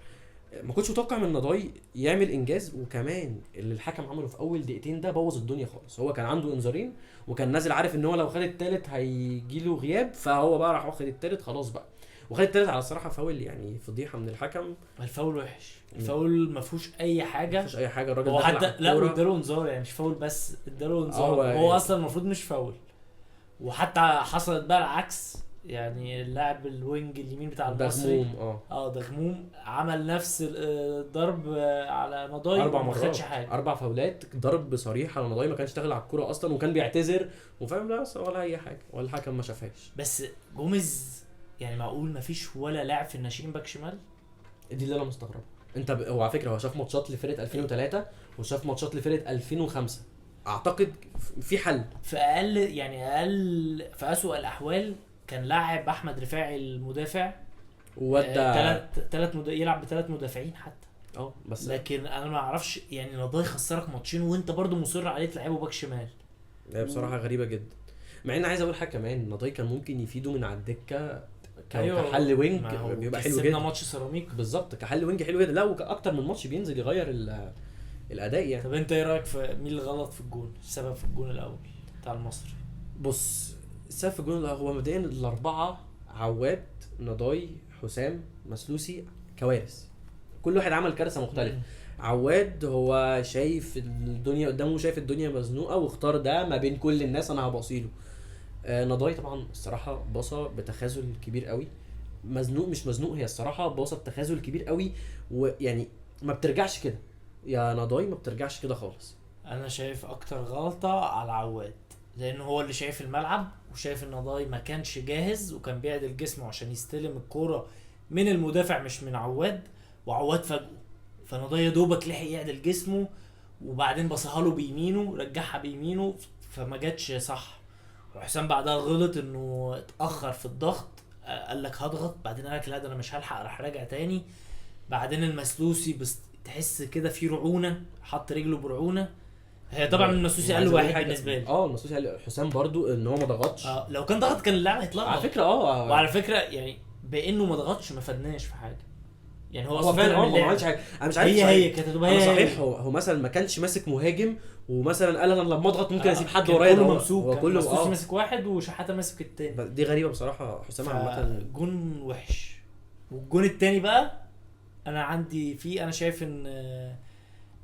ما كنتش متوقع من نضاي يعمل انجاز، وكمان اللي الحكم عمله في اول دقيقتين ده بوظ الدنيا خالص. هو كان عنده انذارين وكان نازل عارف ان هو لو خد الثالث هيجيله غياب، فهو بقى راح واخد الثالث خلاص بقى، وخد الثالث على الصراحه فاول، يعني فضيحه من الحكم. الفاول وحش، الفاول ما فيهوش اي حاجه، ما فيهوش اي حاجه، الراجل هو حتى لا اداله انذار، يعني مش فاول بس اداله انذار، هو اصلا المفروض مش فاول. وحتى حصلت بقى العكس، يعني اللاعب الوينج اليمين بتاع المصري دغموم عمل نفس الضرب على نضاي 4 ما خدش حاجه، 4 فاولات ضرب صريح على نضاي، ما كانش داخل على الكوره اصلا، وكان بيعتذر وفاهم لا ولا اي حاجه، ولا الحكم ما شافهاش. بس جوميز يعني معقول ما فيش ولا لاعب في الناشئين باك شمال؟ دي اللي انا مستغرب. انت هو على فكره هو شاف ماتشات لفرقه 2003 وشاف ماتشات لفرقه 2005، اعتقد في حل في اقل في اسوأ الاحوال كان لاعب احمد رفاعي المدافع وودى يلعب ب3 مدافعين حتى بس لكن انا ما اعرفش يعني نضاي يخسرك ماتشين وانت برضو مصر عليه تلعبه باك شمال. هي بصراحه غريبه جدا، مع ان عايز اقول حاجه كمان، نضاي كان ممكن يفيده من على الدكه كحل وينج، بيبقى حلو جدا. ماتش سيراميك بالظبط كحل وينج حلو جدا، لا واكتر من ماتش بينزل يغير الاداء يعني. طب انت ايه رايك في مين اللي غلط في الجون، السبب في الجون الاول بتاع المصري؟ بص السبب في الجون هو مبدئيا الاربعه، عواد، نضاي، حسام، مسلوسي، كوارث، كل واحد عمل كارثه مختلفه. عواد هو شايف الدنيا قدامه، شايف الدنيا مزنوقه واختار ده ما بين كل الناس انا هبصيله. نضاي طبعا الصراحه باصه بتخاذل كبير قوي. مزنوق مش مزنوق، هي الصراحه باصه بتخاذل كبير قوي، ويعني ما بترجعش كده يا نضاي، ما بترجعش كده خالص. انا شايف اكتر غلطة على عواد، لان هو اللي شايف الملعب وشايف ان ضاي ما كانش جاهز وكان بيعدل جسمه عشان يستلم الكورة من المدافع مش من عواد، وعواد فاجئه، فنضاي يا دوبك لحق يعدل جسمه وبعدين بصها له بيمينه رجعها بيمينه فما جاتش صح. وحسام بعدها غلط انه اتاخر في الضغط، قال لك هضغط، بعدين قال لك لا ده انا مش هلحق، راح راجع تاني. بعدين المسلوسي بس تحس كده في رعونه، حط رجله برعونه. هي طبعا المسلوسي قال له واحد بالنسبه لي. المسلوسي قال حسام برضو ان هو ما ضغطش. لو كان ضغط كان اللاعب هيتلخبط على فكره وعلى فكره يعني بانه ما ضغطش ما فادناش في حاجه. يعني هو هو اصلا فعلا طلع من ما اللعب. عملش حاجه. انا مش عارف هي كانت هتبقى أنا هي صحيح هو مثلا ما كانش ماسك مهاجم، ومثلا قال انا لما اضغط ممكن اسيب حد كان ورايا. كله هو ممسوك، هو كان كله مسلوسي ماسك واحد وشحاته ماسك التاني. دي غريبه بصراحه. حسام عامه جون وحش. والجون التاني بقى انا عندي فيه، انا شايف ان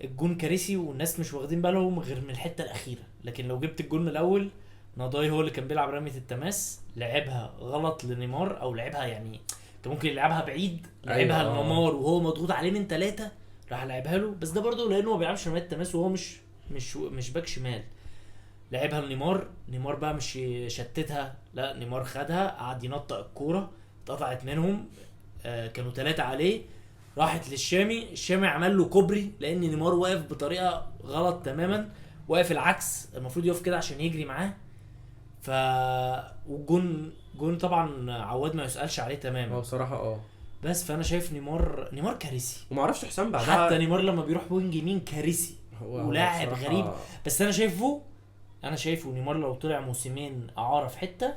الجون كارثي والناس مش واخدين بالهم غير من الحته الاخيره، لكن لو جبت الجون من الاول نضاي هو اللي كان بيلعب رميه التماس، لعبها غلط لنيمار او لعبها يعني كان ممكن يلعبها بعيد، لعبها أيوة. لنيمار وهو مضغوط عليه من 3 راح لعبها له، بس ده برضه لانه ما بيلعبش رميه التماس وهو مش باك شمال. لعبها لنيمار، نيمار بقى مش شتتها، لا نيمار خدها قعد ينطق الكوره، اتقطعت منهم، كانوا 3 عليه، راحت للشامي، الشامي عمل له كوبري لان نيمار واقف بطريقه غلط تماما، واقف العكس، المفروض يقف كده عشان يجري معاه. ف جون طبعا عواد ما يسالش عليه هو تماما. بصراحه بس فانا شايف نيمار كارثي. وما اعرفش حسام بعدها حتى نيمار لما بيروح وينج يمين كارثي ولاعب بصراحة غريب. بس انا شايفه نيمار لو طلع موسمين اعاره في حته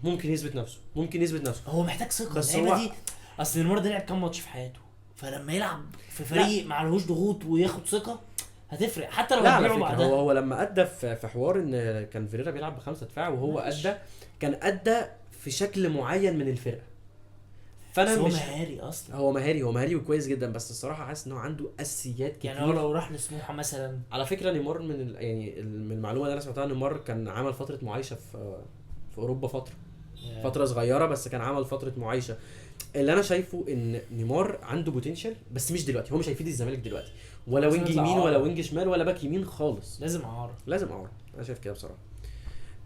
ممكن يثبت نفسه. هو محتاج ثقه. بس اللعيبه هو دي اصل نيمار ده لعب كام ماتش في حياته، فلما يلعب في فريق ما عليهوش ضغوط وياخد ثقه هتفرق حتى لو لا على هتبيعه فكره بعدها. هو لما ادى في حوار ان كان فيريرا بيلعب ب5 دفاع وهو ماشي. ادى في شكل معين من الفرقه. فانا بس هو مش مهاري اصلا. هو مهاري وكويس جدا، بس الصراحه حاسس ان هو عنده اساسيات كتير. يعني هو لو راح لسموحه مثلا. على فكره نيمار من المعلومه اللي انا سمعتها ان نيمار كان عمل فتره معايشه في اوروبا فتره صغيره، بس كان عمل فتره معايشه. اللي انا شايفه ان نيمار عنده بوتنشال، بس مش دلوقتي، هو مش هيفيد الزمالك دلوقتي، ولا وينج يمين ولا وينج شمال ولا باك يمين خالص. لازم اعاره. انا شايف كده بصراحه.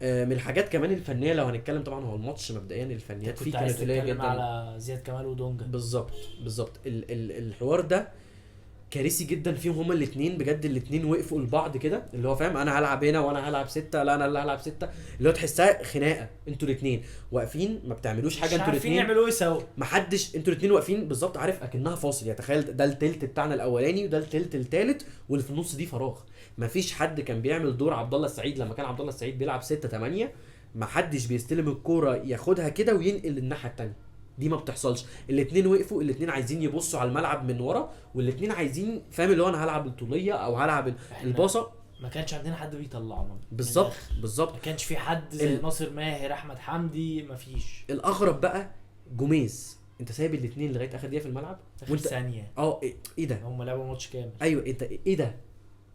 من الحاجات كمان الفنيه لو هنتكلم، طبعا هو الماتش مبدئيا الفنيات فيه كانت قليله جدا. على زياد كمال ودونجا. بالظبط الحوار ده كارثي جدا فيهم هما الاثنين بجد. الاثنين وقفوا لبعض كده، اللي هو فاهم انا هلعب هنا وانا هلعب 6، لا انا اللي هلعب 6، اللي هو تحسها خناقه. انتوا الاثنين واقفين ما بتعملوش حاجه، انتوا الاثنين يعملوا ايه سوا، محدش، انتوا الاثنين واقفين بالظبط، عارف اكنها فاصل. يعني تخيل ده التلت بتاعنا الاولاني وده التلت الثالث واللي في النص دي فراغ. مفيش حد كان بيعمل دور عبد الله السعيد لما كان عبد الله السعيد بيلعب 6-8، محدش بيستلم الكوره ياخدها كده وينقل الناحيه الثانيه، دي ما بتحصلش. الاثنين وقفوا، الاثنين عايزين يبصوا على الملعب من ورا، والاثنين عايزين فاهم اللي هو انا هلعب الطوليه او هلعب الباصه. ما كانش عندنا حد بيطلعنا بالظبط ما كانش في حد زي ناصر ماهر، احمد حمدي، ما فيش. الاغرب بقى جوميز، انت سايب الاثنين لغايه اخر دقيقه في الملعب وانت ثانيه ايه ده، هم لعبوا ماتش كامل. ايوه انت ايه ده،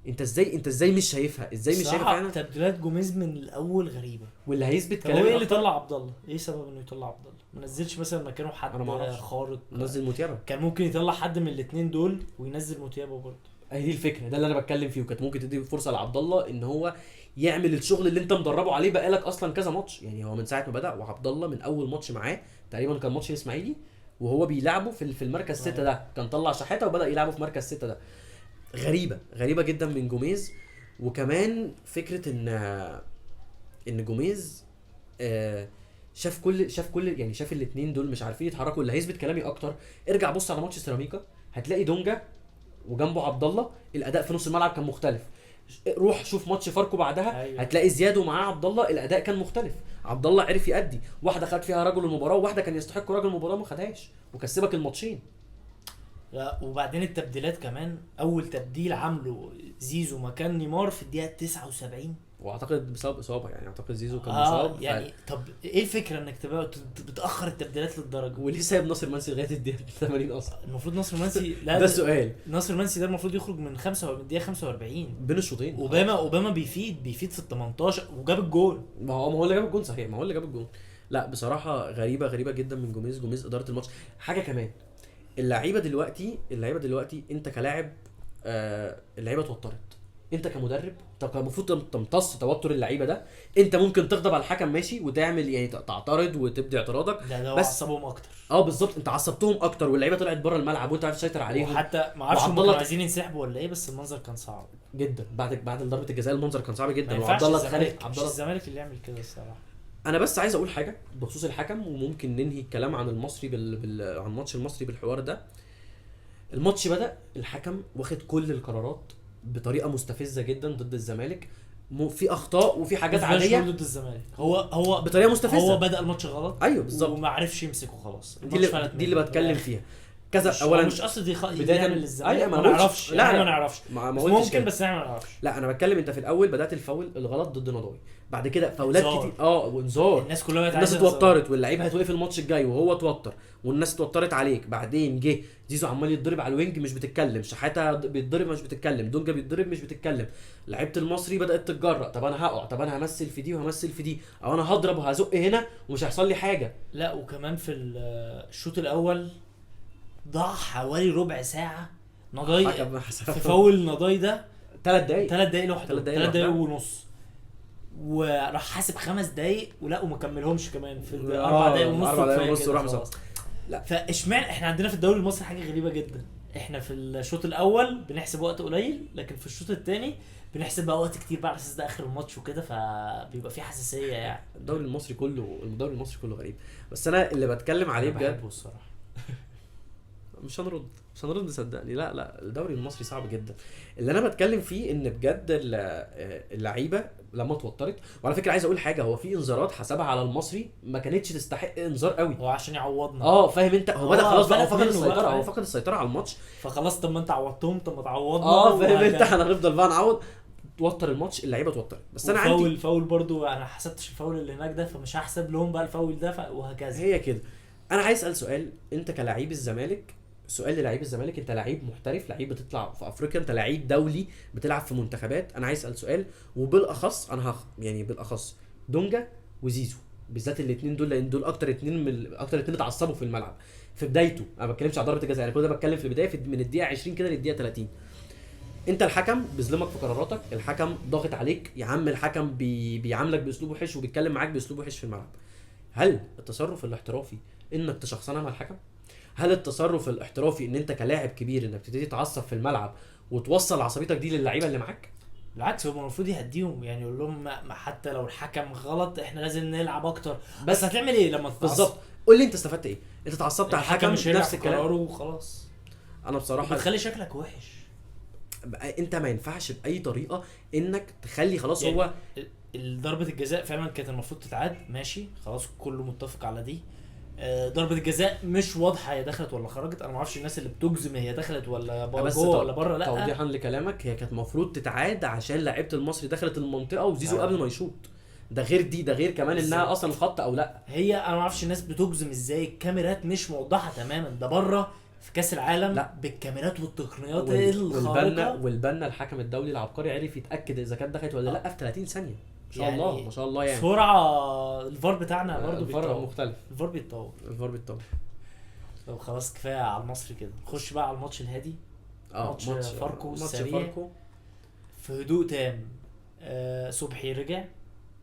انت ازاي مش شايفها، ازاي مش شايفها فعلا. تبديلات جوميز من الاول غريبه، واللي هيثبت كلامي هو ايه اللي طلع عبد الله، ايه سبب انه يطلع عبد الله؟ ما نزلش مثلا مكانه حد خارق، نزل موتيابا، كان ممكن يطلع حد من الاثنين دول وينزل موتيابا برضه. اهي دي الفكره، ده اللي انا بتكلم فيه، وكانت ممكن تدي فرصه لعبد الله ان هو يعمل الشغل اللي انت مدربه عليه بقالك اصلا كذا ماتش. يعني هو من ساعه ما بدا، وعبد الله من اول ماتش معاه تقريبا كان ماتش الاسماعيلي وهو بيلعبه في المركز 6 ده، كان طلع شحاته وبدا يلعبه في مركز 6 ده. غريبه جدا من جوميز. وكمان فكره ان جوميز شاف كل يعني شاف الاثنين دول مش عارفين يتحركوا. اللي هيثبت كلامي اكتر، ارجع بص على ماتش سيراميكا هتلاقي دونجا وجنبه عبد الله، الاداء في نص الملعب كان مختلف. روح شوف ماتش فاركو بعدها، أيوة. هتلاقي زياد ومعاه عبد الله الاداء كان مختلف. عبد الله عرف يأدي، واحده خد فيها رجل المباراه وواحده كان يستحق رجل المباراه ما خدهاش وكسبك الماتشين. لا وبعدين التبديلات كمان، اول تبديل عامله زيزو مكان نيمار في الدقيقه 79 واعتقد بسبب اصابه، يعني اعتقد زيزو كان مصاب يعني طب ايه الفكره انك تبقى بتاخر التبديلات للدرجه؟ وليه سايب ناصر منسي لغايه الدقيقه 80 اصلا؟ المفروض ناصر منسي لا ده السؤال. ناصر منسي ده المفروض يخرج من من الدقيقه 45 بين الشوطين. اوباما بيفيد في ال 18 وجاب الجول. ما هو اللي جاب الجون صحيح، ما هو اللي جاب الجون. لا بصراحه غريبه جدا من جوميز اداره الماتش. حاجه كمان، اللعيبه دلوقتي انت كلاعب اللعيبه اتوترت. انت كمدرب المفروض تمتص توتر اللعيبه ده. انت ممكن تغضب على الحكم ماشي وتعمل يعني تعترض وتبدي اعتراضك، ده بس عصبهم اكتر. بالظبط، انت عصبتهم اكتر واللعيبه طلعت بره الملعب وانت عارف تسيطر عليهم. وحتى ما اعرفش هم كانوا عايزين ينسحبوا ولا ايه، بس المنظر كان صعب جدا. بعد ضربه الجزاء المنظر كان صعب جدا. وعبد الله اتخانق. عبد الله الزمالك اللي يعمل كده الصراحه. انا بس عايز اقول حاجه بخصوص الحكم، وممكن ننهي الكلام عن المصري عن ماتش المصري بالحوار ده. الماتش بدأ الحكم واخد كل القرارات بطريقه مستفزه جدا ضد الزمالك، في اخطاء وفي حاجات عاديه ضد الزمالك. هو بطريقه مستفزه. هو بدأ الماتش غلط. ايوه بالظبط، وما عرفش يمسكه خلاص. دي اللي بتكلم فيها كذا. اولا مش قصدي بدايه للزمالك ما نعرفش. لا ما نعرفش ممكن، بس احنا ما نعرفش. لا انا بتكلم انت في الاول بدات الفاول الغلط ضد نضاي، بعد كده فاولات كتير وانذار. الناس كلها الناس اتوترت واللعيبه هتوقف الماتش الجاي وهو اتوتر والناس اتوترت عليك. بعدين جه زيزو عمال يتضرب على الوينج مش بتتكلم، شحاته بيتضرب مش بتتكلم، دونجا بيتضرب مش بتتكلم. لعيبه المصري بدات تتجرأ، طب انا هقع، طب انا همثل في دي وهمثل في دي، او انا هضرب وهزق هنا ومش هيحصل لي حاجه. لا وكمان في الشوط الاول ضاع حوالي ربع ساعه نضاي في فاول نضاي ده 3 دقايق لوحده، 3 دقايق ونص، وراح حاسب 5 دقايق ولا وما كملهمش كمان في 4 دقايق ونص. 4 دقايق ونص وراح مصاب. لا فاشمعنى احنا عندنا في الدوري المصري حاجه غريبه جدا، احنا في الشوط الاول بنحسب وقت قليل، لكن في الشوط الثاني بنحسب بقى وقت كتير بقى على اساس ده اخر الماتش وكده، فبيبقى في حساسيه يعني. الدوري المصري كله غريب. بس انا اللي بتكلم عليه بجد الصراحه مش هنرد صدقني. لا الدوري المصري صعب جدا. اللي انا بتكلم فيه ان بجد اللعيبه لما اتوترت. وعلى فكره عايز اقول حاجه، هو في انذارات حسبها على المصري ما كانتش تستحق انذار قوي، هو عشان يعوضنا. فاهم انت، هو بدا خلاص بقى هو فقد السيطره على الماتش، فخلاص طب ما انت عوضتهم، طب ما تعوضنا. فاهم انت، احنا هنفضل بقى نعوض. توتر الماتش، اللعيبه اتوترت. بس انا عندي الفاول برضو انا حسبتش الفاول اللي هناك ده، فمش هحسب لهم بقى الفاول ده وهكذا. هي كده. انا عايز اسال سؤال، انت كلاعب الزمالك، سؤال للاعيب الزمالك، انت لعيب محترف، لعيب بتطلع في افريقيا، انت لعيب دولي بتلعب في منتخبات. انا عايز اسال سؤال، وبالاخص انا يعني بالاخص دونجا وزيزو بالذات، الاثنين دول لان دول اكتر اثنين اتعصبوا في الملعب في بدايته. انا ما بتكلمش على ضربه الجزاء، انا كل ده بتكلم في البدايه من الدقيقه 20 كده للدقيقه 30. انت الحكم بيظلمك في قراراتك، الحكم ضاغط عليك يا عم، الحكم بيعاملك باسلوب وحش وبيتكلم معاك باسلوب وحش في الملعب. هل التصرف الاحترافي انك تشخصنها مع الحكم؟ هل التصرف الاحترافي ان انت كلاعب كبير انك تبتدي تعصب في الملعب وتوصل عصبيتك دي للعيبه اللي معاك؟ بالعكس، هو المفروض يهديهم، يعني يقول لهم ما حتى لو الحكم غلط احنا لازم نلعب اكتر. بس هتعمل ايه لما تتعصب؟ بالظبط، قول لي انت استفدت ايه؟ انت اتعصبت على الحكم مش نفس الكلام وخلاص. انا بصراحه بتخلي شكلك وحش. انت ما ينفعش باي طريقه انك تخلي خلاص يعني هو ضربه الجزاء فعلا كانت المفروض تتعاد، ماشي خلاص كله متفق على دي. ضربه الجزاء مش واضحه هي دخلت ولا خرجت، انا ما اعرفش الناس اللي بتجزم هي دخلت ولا جوه ولا بره. لا توضيحا لكلامك، هي كانت المفروض تتعاد عشان لعيبه المصري دخلت المنطقه وزيزو قبل ما يشوط. ده غير كمان انها اصلا خط او لا. هي انا ما اعرفش الناس بتجزم ازاي، الكاميرات مش موضحه تماما، ده بره في كاس العالم لا. بالكاميرات والتقنيات الخارقه. والبنا الحكم الدولي العبقري عرف يتاكد اذا كانت دخلت ولا لا في 30 ثانيه. ما شاء يعني الله ما شاء الله. يعني سرعه الفار بتاعنا برضو الفار مختلف، الفار بيتطور. طب خلاص كفايه على المصري كده، نخش بقى على الماتش الهادي. ماتش فاركو السريع في هدوء تام. صبحي رجع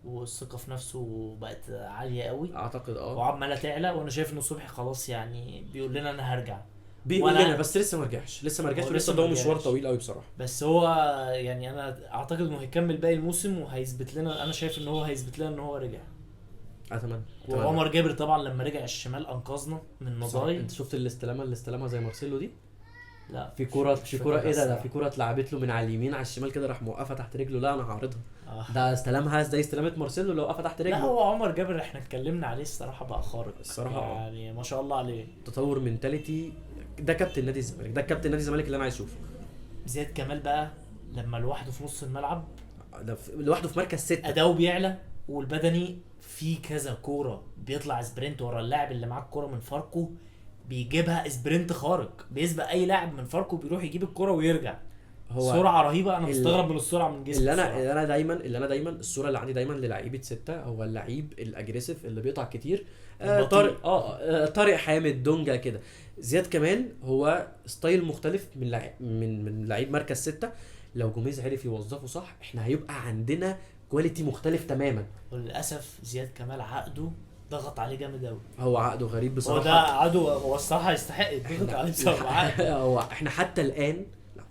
والثقه في نفسه بقت عاليه قوي اعتقد وعماله تعلى، وانا شايف ان صبحي خلاص يعني بيقول لنا انا هرجع، بيقول لنا بس لسه ما رجعش ولسه ده مشوار طويل قوي بصراحه. بس هو يعني انا اعتقد انه هيكمل باقي الموسم وهيثبت لنا، انا شايف ان هو هيثبت لنا ان هو رجع. اتمنى. وعمر جابر طبعا لما رجع الشمال انقذنا من نضاي. انت شفت الاستلامه زي مارسيلو دي؟ لا في كوره ايه ده في كوره اتلعبت له من على اليمين على الشمال كده، راح موقفه تحت رجله. لا انا هعرضها. ده استلمها زي استلامه مارسيلو لو وقفه تحت رجله. لا هو عمر جابر احنا اتكلمنا عليه الصراحه بقى خارق الصراحه يعني ما شاء الله عليه. تطور منتاليتي، ده كابتن نادي الزمالك، اللي انا عايز اشوفه. زياد كمال بقى لما لوحده في نص الملعب لوحده في مركز 6. اداؤه بيعلى والبدني في كذا كوره بيطلع سبرنت ورا اللاعب اللي معاه الكوره من فاركو، بيجيبها سبرنت خارق، بيسبق اي لاعب من فاركو بيروح يجيب الكوره ويرجع. هو سرعه رهيبه. انا مستغرب من السرعه من جسمه. اللي انا دايما الصوره اللي عندي دايما للعيبه 6 هو اللعيب الاجريسيف اللي بيقطع كتير. البطيء. طارق حامد، دونجا كده. زياد كمال هو ستايل مختلف من من لعيب مركز 6. لو جوميز عرف يوظفه صح احنا هيبقى عندنا كواليتي مختلف تماما. وللاسف زياد كمال عقده ضغط عليه جامد قوي. هو عقده غريب بصراحه. هو ده عقده، هو الصراحه يستحق يضغط عليه بسبب عقده. هو احنا حتى الان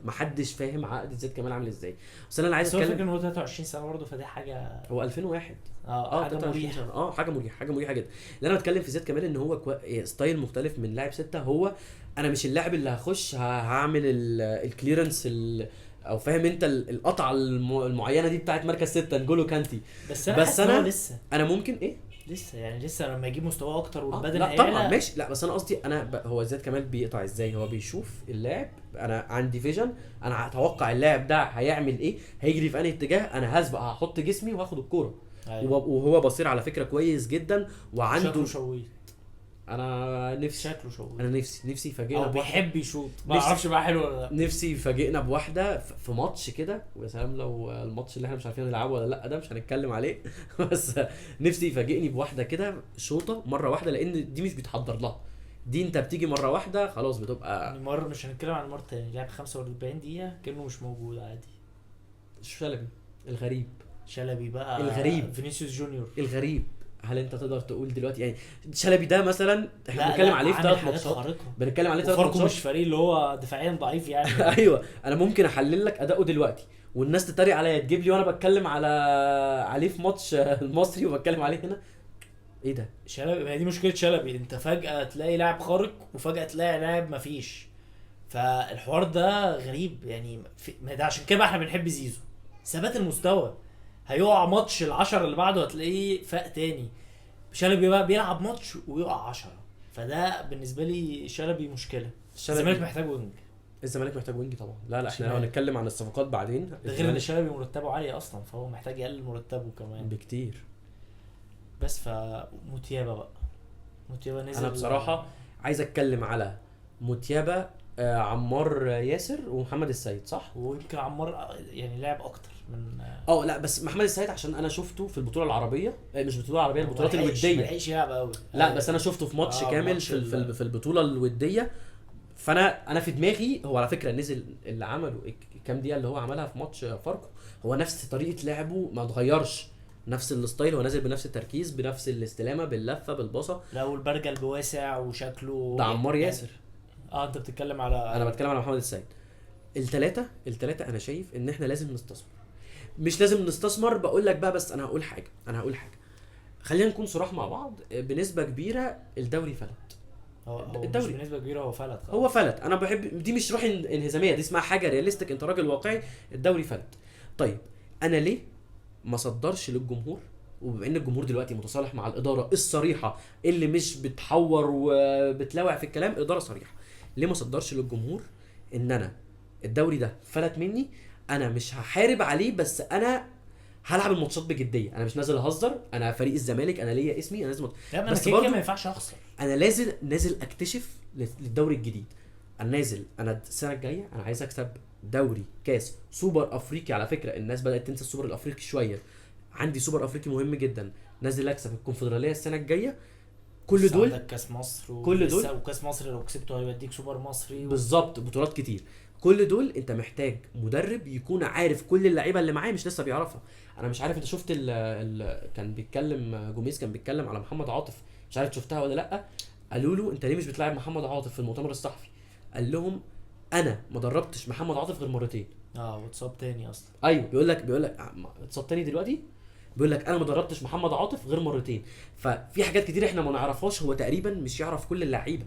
ما حدش فاهم عقد زياد كمال عامل ازاي. بس انا عايز اتكلم. هو فكره ان هو 23 سنه برضه، فدي حاجه. هو 2001. حاجه مريحه. حاجه مريحه جدا. اللي انا بتكلم في زياد كمال ان هو ستايل مختلف من لاعب 6. هو انا مش اللاعب اللي هخش هعمل الكليرنس او فاهم انت القطعه المعينه دي بتاعت مركز 6 نجولو كانتي. بس انا لسه انا ممكن لسه لما يجيب مستواه اكتر والبدن لا طبعا ماشي. لا بس انا قصدي هو زياد كمال بيقطع ازاي. هو بيشوف اللاعب، انا عندي فيجن، انا هتوقع اللاعب ده هيعمل ايه، هيجري في انهي اتجاه، انا هسبق هحط جسمي وهاخد الكوره. أيوة. وهو بصير على فكره كويس جدا وعنده شكله شويت. انا نفسي شكله شويت. انا نفسي يفاجئنا. او بيحب يشوط، ما اعرفش بقى حلو ولا لا. نفسي يفاجئنا بواحده في ماتش كده. ويا سلام لو الماتش اللي احنا مش عارفين نلعبه ولا لا، ده مش هنتكلم عليه. بس نفسي يفاجئني بواحده كده شوطه مره واحده، لان دي مش بيتحضر لها. دي انت بتيجي مره واحده خلاص بتبقى. مره مش هنتكلم عن مره تاني. لعب 45 دقيقه كانه مش موجود عادي. شلبي الغريب. شلبي بقى الغريب. فينيسيوس جونيور الغريب. هل انت تقدر تقول دلوقتي يعني شلبي ده مثلا احنا بنتكلم عليه في 3 ماتشات، بنتكلم عليه 3 ماتشات، مش فريق اللي هو دفاعيا ضعيف يعني. ايوه انا ممكن احلل لك اداؤه دلوقتي والناس تتريق عليا، تجيب لي وانا بتكلم عليه في ماتش المصري وبتكلم عليه هنا. ايه ده شلبي؟ ما دي مشكله شلبي، انت فجاه تلاقي لاعب خارق وفجاه تلاقي لاعب مفيش. فالحوار ده غريب يعني. ده عشان كده احنا بنحب زيزو، ثبات المستوى. هيقع ماتش ال10 اللي بعده هتلاقيه فاق تاني. شلبي بقى بيلعب ماتش ويقع 10. فده بالنسبه لي شلبي مشكله. الزمالك محتاج وينج. الزمالك محتاج وينج طبعا. لا احنا لو هنتكلم عن الصفقات بعدين. ده غير ان شلبي مرتبه عالي اصلا، فهو محتاج يقلل مرتبه كمان بكتير. بس فموتيابا بقى. موتيابا نزل. انا بصراحه عايز اتكلم على موتيابا، عمار ياسر ومحمد السيد، صح؟ ويمكن عمار يعني لعب اكتر من لا بس محمد السيد عشان انا شفته في البطوله العربيه، مش البطوله العربيه، البطولات الوديه. ما لحقش يلعب قوي. لا بس انا شفته في ماتش كامل في البطوله الوديه. فانا في دماغي هو على فكره نزل اللي عمله كام دقيقه اللي هو عملها في ماتش فاركو، هو نفس طريقه لعبه ما اتغيرش، نفس الستايل، هو نازل بنفس التركيز بنفس الاستلامه باللفه بالباصه. لا والبرجل بواسع وشكله. ده عمار ياسر. انت بتتكلم على. انا بتكلم على محمد السيد. الثلاثه انا شايف ان احنا لازم نستثمر. مش لازم نستثمر بقول لك بقى، بس انا هقول حاجه خلينا نكون صراحه مع بعض. بنسبه كبيره الدوري فلت. هو الدوري بنسبه كبيره هو فلت خلاص. هو فلت. انا بحب دي، مش روح انهزاميه، دي اسمها حاجه رياليستيك، انت راجل واقعي. الدوري فلت. طيب انا ليه ما صدرش للجمهور، وبما ان الجمهور دلوقتي متصالح مع الاداره الصريحه اللي مش بتحور وبتلاوع في الكلام، اداره صريحه، ليه ما صدرش للجمهور ان انا الدوري ده فلت مني، انا مش هحارب عليه، بس انا هلعب الماتشات بجديه، انا مش نازل اهزر، انا فريق الزمالك، انا ليا اسمي، انا لازم بس برضه ما ينفعش اخسر. انا نازل اكتشف للدوري الجديد. انا السنه الجايه انا عايز اكسب دوري، كاس، سوبر افريقي. على فكره الناس بدات تنسى السوبر الافريقي شويه، عندي سوبر افريقي مهم جدا، نازل اكسب الكونفدراليه السنه الجايه. كل دول عندك كاس مصر كل دول وكاس مصر لو كسبته هيوديك سوبر مصري بالظبط، بطولات كتير. كل دول انت محتاج مدرب يكون عارف كل اللعيبه اللي معاه، مش لسه بيعرفها. انا مش عارف انت شفت كان بيتكلم جوميز، كان بيتكلم على محمد عاطف، مش عارف شفتها ولا لا. قالوا له انت ليه مش بتلاعب محمد عاطف في المؤتمر الصحفي؟ قال لهم انا ما دربتش محمد عاطف غير مرتين. واتصاب تاني اصلا. ايوه بيقول لك اتصاب تاني دلوقتي، بيقول لك انا ما دربتش محمد عاطف غير مرتين. ففي حاجات كتير احنا ما نعرفهاش، هو تقريبا مش يعرف كل اللعيبه.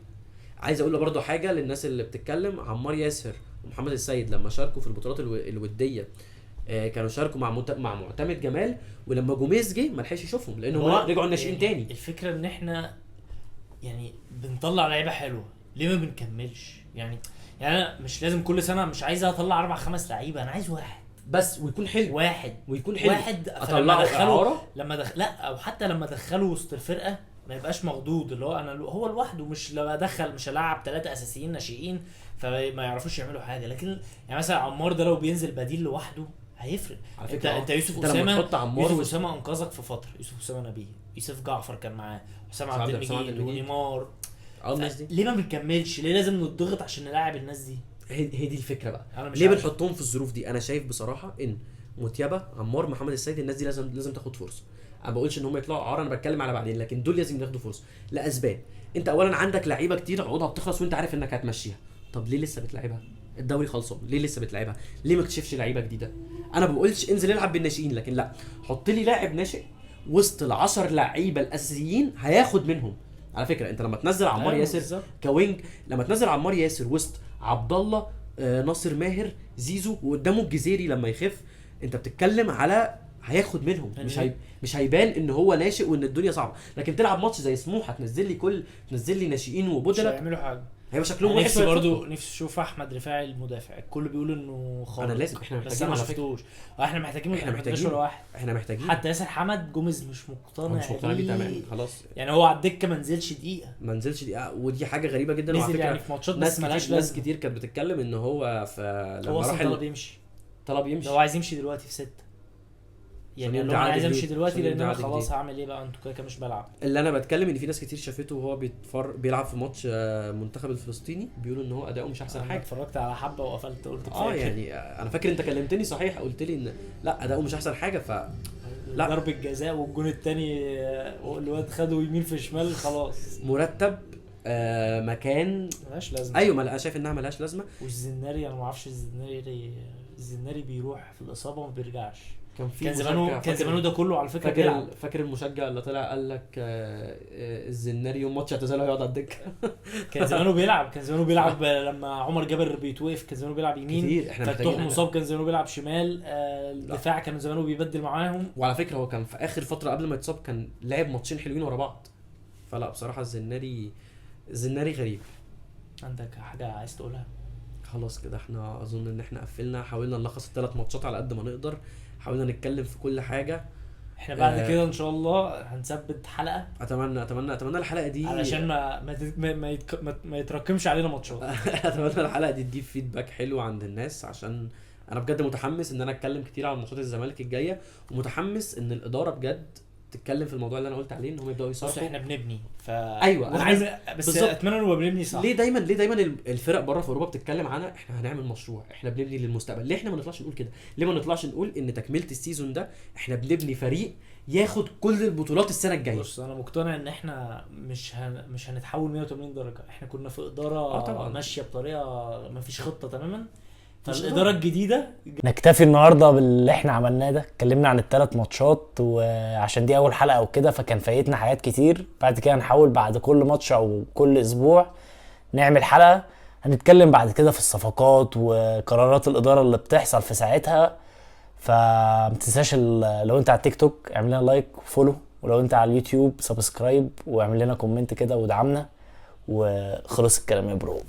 عايز اقول له برضو حاجه للناس اللي بتتكلم، عمار ياسر ومحمد السيد لما شاركوا في البطولات الوديه كانوا شاركوا مع معتمد جمال، ولما جوميز جه ما لحقش يشوفهم لانهم رجعوا الناشئين يعني تاني. الفكره ان احنا يعني بنطلع لعيبه حلوه، ليه ما بنكملش؟ يعني انا مش لازم كل سنه، مش عايز اطلع 4-5 لعيبه، انا عايز واحد بس ويكون حلو ويكون حلو. واحد اطلعه اعاره لا او حتى لما دخله وسط الفرقه ما يبقاش مخضوض، اللي هو انا هو لوحده، مش لما ادخل مش هلعب 3 اساسيين ناشئين فما يعرفوش يعملوا حاجه. لكن يعني مثلا عمار ده لو بينزل بديل لوحده هيفرق. على فكره انت يوسف انت لما اسامه تحط عمار يوسف اسامه انقذك في فتره، يوسف اسامه نبيه، يوسف جعفر كان معاه، حسام عبد المجيد ونيمار. الناس دي ليه ما بنكملش؟ ليه لازم نضغط عشان نلاعب الناس دي؟ هي دي الفكره بقى. ليه بنحطهم في الظروف دي؟ انا شايف بصراحه ان متيابه، عمار، محمد السيد، الناس دي لازم تاخد فرصه. انا ما بقولش ان هم يطلعوا عار، انا بتكلم على بعدين، لكن دول لازم ياخدوا فرصه لاسباب. انت اولا عندك لعيبه كتير عقودها بتخلص وانت عارف انك هتمشيها، طب ليه لسه بتلعبها؟ الدوري خلصان، ليه لسه بتلعبها؟ ليه ما تكتشفش لعيبه جديده؟ انا ما بقولش انزل العب بالناشئين، لكن لا، حط لي لاعب ناشئ وسط ال10 لعيبه الاساسيين هياخد منهم. على فكره انت لما تنزل عمار ياسر كوينج، لما تنزل عمار ياسر وسط عبد الله، ناصر ماهر، زيزو، وقدامه الجزيري لما يخف، انت بتتكلم على هياخد منهم. مش هيبان ان هو ناشئ وان الدنيا صعبه. لكن تلعب ماتش زي سموحه تنزل لي ناشئين وبدلة، مش هيعملوا حاجه، هيبقى شكلهم وحش. برضه نفسي اشوف احمد رفاعي المدافع، الكل بيقول انه خالص. انا لازم، احنا محتاجين، ما شفتوش. احنا محتاجين ولا واحد. احنا محتاجين حتى ياسر حمد جوميز مش مقتنع بيه تمام خلاص. يعني هو على الدكه ما نزلش دقيقه، ودي حاجه غريبه جدا. نزل فكرة يعني في ماتشات بس مالهاش ناس كتير كانت بتتكلم ان هو لما راح طلب يمشي هو عايز يمشي دلوقتي في 6. يعني انا عايز امشي دلوقتي لان انا خلاص هعمل ايه بقى، انتوا كده مش بلعب. اللي انا بتكلم ان في ناس كتير شافته وهو بيلعب في ماتش منتخب الفلسطيني، بيقولوا ان هو اداؤه مش احسن حاجه. اتفرجت على حبه وقفلت قلت يعني انا فاكر انت كلمتني صحيح، قلت لي ان لا اداؤه مش احسن حاجه. لا، ضربه جزاء والجون الثاني الواد خده يمين في شمال، خلاص مرتب مكان ملهاش لازمه. ايوه، انا شايف انها ملهاش لازمه. والزناري انا ما اعرفش الزناري بيروح في الاصابه وما بيرجعش. كان زمانه ده كله على فكره. فاكر المشجع اللي طلع قال لك الزناري يوم ماتش اعتزال هيقعد على الدكه. كان زمانه بيلعب لما عمر جابر بيتوقف كان زمانه بيلعب يمين، فتوح مصاب كان زمانه بيلعب شمال، الدفاع كان زمانه بيبدل معاهم. وعلى فكره هو كان في اخر فتره قبل ما يتصاب كان لعب ماتشين حلوين ورا بعض. فلا بصراحه الزناري غريب. عندك حاجه عايز تقولها؟ خلاص كده احنا اظن ان احنا قفلنا، حاولنا نلخص ال3 ماتشات على قد ما نقدر، حاولنا نتكلم في كل حاجه. احنا بعد كده ان شاء الله هنثبت حلقه. اتمنى الحلقه دي علشان ما يتراكمش علينا ماتشات. اتمنى الحلقه دي تجيب فيدباك حلو عند الناس، عشان انا بجد متحمس ان انا اتكلم كتير عن ماتشات الزمالك الجايه، ومتحمس ان الاداره بجد تتكلم في الموضوع اللي انا قلت عليه، ان هم يبداوا يصرفوا. احنا بنبني ايوه بس اتمنى انه بنبني صح. ليه دايما الفرق بره في اوروبا بتتكلم عنها احنا هنعمل مشروع، احنا بنبني للمستقبل؟ ليه احنا ما نطلعش نقول كده؟ ليه ما نطلعش نقول ان تكمله السيزون ده احنا بنبني فريق ياخد كل البطولات السنه الجايه؟ بص انا مقتنع ان احنا مش هنتحول 180 درجه. احنا كنا في اداره ماشيه بطريقه ما فيش خطه تماما، فالاداره الجديده. نكتفي النهارده باللي احنا عملناه ده. اتكلمنا عن ال3 ماتشات، وعشان دي اول حلقه وكده فكان فايتنا حاجات كتير. بعد كده نحاول بعد كل ماتش او كل اسبوع نعمل حلقه هنتكلم بعد كده في الصفقات وقرارات الاداره اللي بتحصل في ساعتها. فمتنساش لو انت على التيك توك اعمل لنا لايك وفولو، ولو انت على اليوتيوب سبسكرايب واعمل لنا كومنت كده ودعمنا. وخلص الكلام يا برو.